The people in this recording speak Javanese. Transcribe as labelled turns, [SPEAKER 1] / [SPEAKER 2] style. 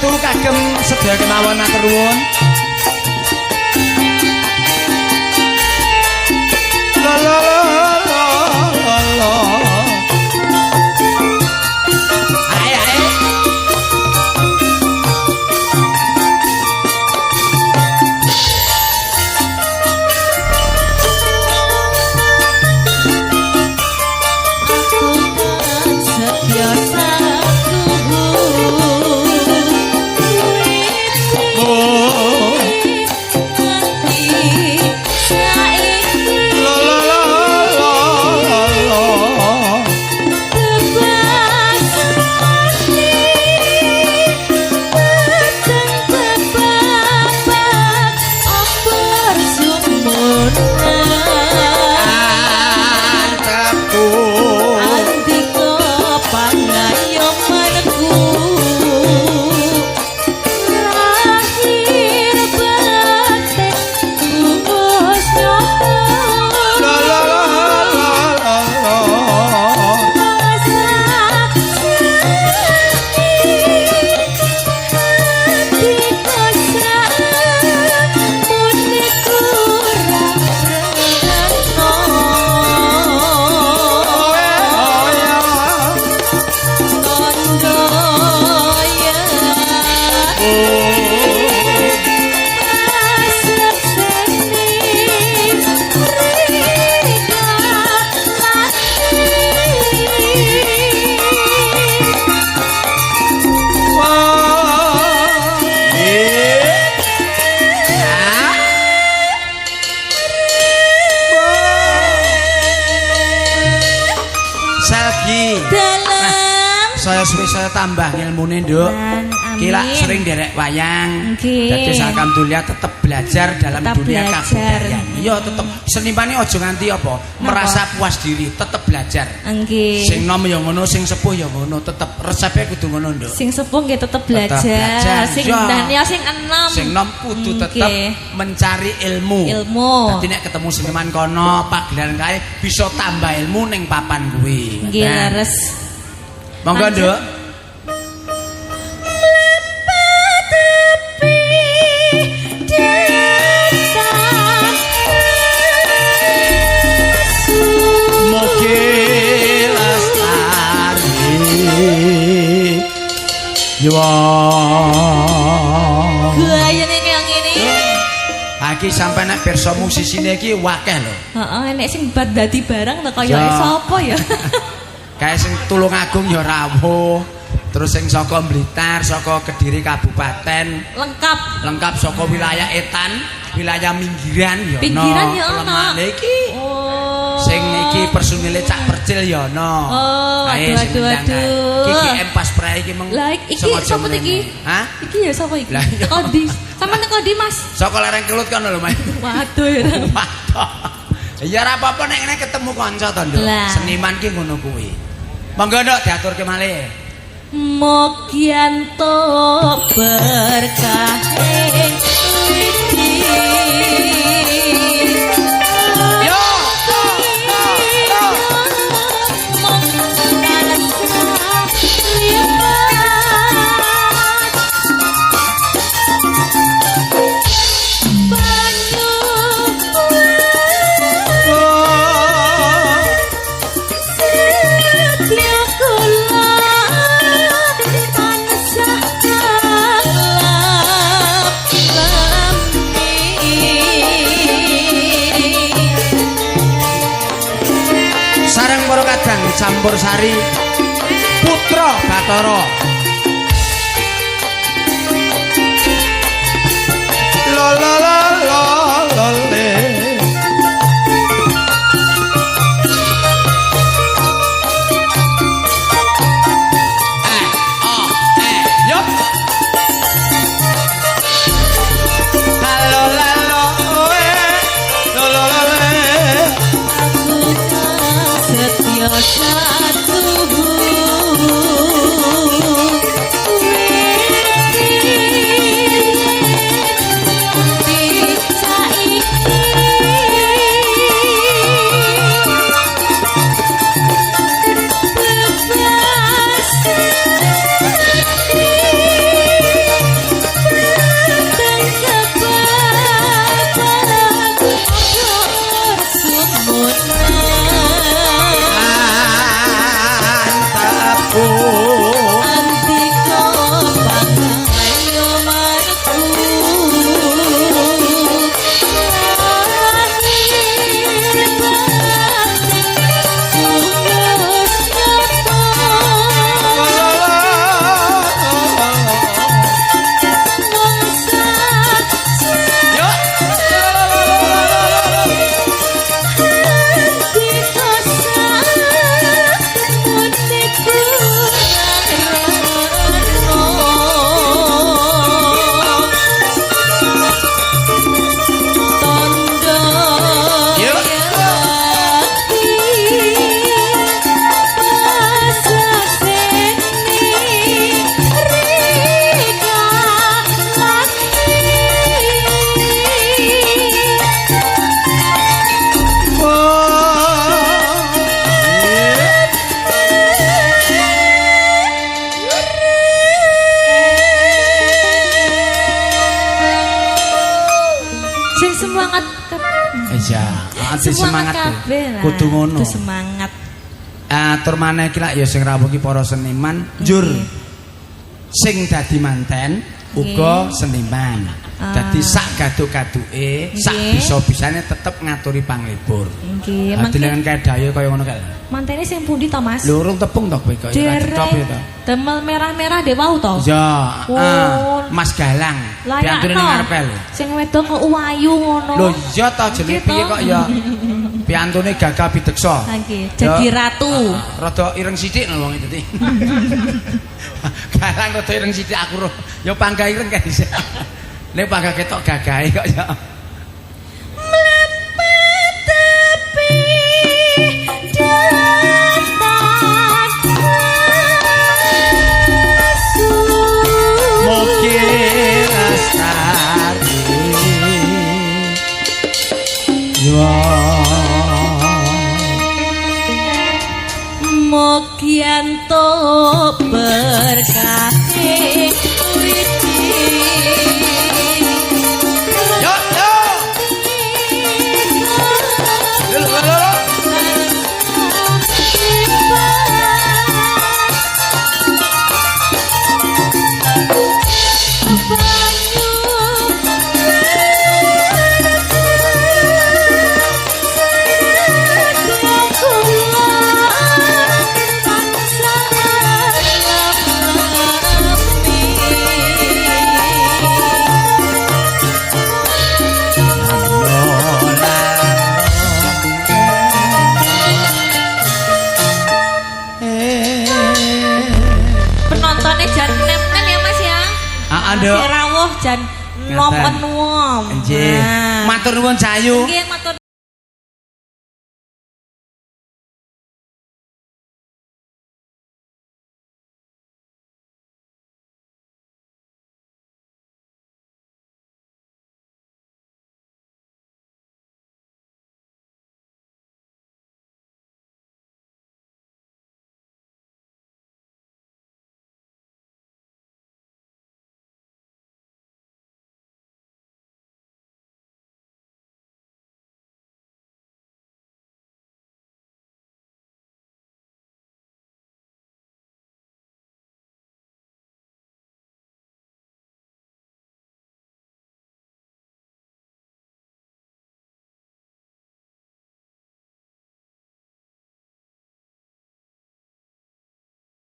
[SPEAKER 1] Ratu kagem sedaya kemawon matur nuwun. La la la la la. Ae ae. Saya tambah ilmune nduk. Kila sering derek wayang. Dadi alhamdulillah tetep belajar dalam dunia kabudayaan. Iya tetep senimane aja nganti apa merasa puas diri, tetep belajar.
[SPEAKER 2] Nggih.
[SPEAKER 1] Sing nom ya ngono, sing sepuh ya ngono, tetep resepe kudu ngono nduk.
[SPEAKER 2] Sing sepuh nggih tetep belajar. Sing dan ya sing enom.
[SPEAKER 1] Sing nom kudu tetep mencari ilmu. Dadi nek ketemu seniman kono, pagelaran kae bisa tambah ilmu ning papan kuwi.
[SPEAKER 2] Nggih leres.
[SPEAKER 1] Monggo nduk.
[SPEAKER 2] Gayane kaya ngene.
[SPEAKER 1] Iki sampe nek pirsa musisine iki wakeh lho.
[SPEAKER 2] Heeh, nek sing bad dadi barang to kaya sapa ya?
[SPEAKER 1] Kae sing Tulungagung ya rawuh. Terus sing saka Blitar, saka Kediri Kabupaten, lengkap saka wilayah Etan, wilayah Minggiran ya ono.
[SPEAKER 2] Pinggiran ya ono.
[SPEAKER 1] Iki. Sing iki personile Cak Percil ya ono.
[SPEAKER 2] Aduh.
[SPEAKER 1] Iki GM pas prae iki meng.
[SPEAKER 2] Lah iki sapa iki?
[SPEAKER 1] Hah?
[SPEAKER 2] Iki ya sapa iki? Teko ndi? Sampe teko ndi, Mas?
[SPEAKER 1] Saka lereng Kelut kono lho, Mas.
[SPEAKER 2] Waduh ya.
[SPEAKER 1] Ya ora apa-apa nek ngene ketemu kanca to, Nduk. Seniman ki ngono kuwi. Monggo Nduk diaturke malih.
[SPEAKER 2] Mogianto berkah
[SPEAKER 1] Campur Sari Putra Bathara la la la la la le yop halo lalo lo lo lo
[SPEAKER 2] satu
[SPEAKER 1] semangat
[SPEAKER 2] kabeh lah.
[SPEAKER 1] kudu ngono.
[SPEAKER 2] Kudu semangat.
[SPEAKER 1] Atur maneh iki lak ya sing rawuh iki para seniman, njur sing dadi manten uga seniman. Dadi sak gaduk-gaduke, sak bisa-bisane tetep ngaturi panglipur.
[SPEAKER 2] Nggih,
[SPEAKER 1] mangke dengan kaedahe kaya ngono kae.
[SPEAKER 2] Mantene sing pundi to, Mas?
[SPEAKER 1] Lho urung tepung to kowe kaya cocok ya to.
[SPEAKER 2] Demel merah-merah dhewe wau to?
[SPEAKER 1] Ya, Mas Galang. Piantune ning ngarepe lho.
[SPEAKER 2] Sing wedok kok uwayu ngono.
[SPEAKER 1] Lho iya to jenenge piye kok ya. Piantune Gagah Bideksa.
[SPEAKER 2] Nggih, jadi ratu.
[SPEAKER 1] Rada ireng sithik lho wong iki. Galang rada ireng sithik aku ya pangga ireng kae. Nek pangga ketok gagahe kok ya.
[SPEAKER 2] Mlepet tepi datang
[SPEAKER 1] Mogi lestari yo
[SPEAKER 2] Mogi antuk berkahe
[SPEAKER 1] Nduk.
[SPEAKER 2] Rawuh jan nom-nom.
[SPEAKER 1] Nggih. Matur nuwun Jayu.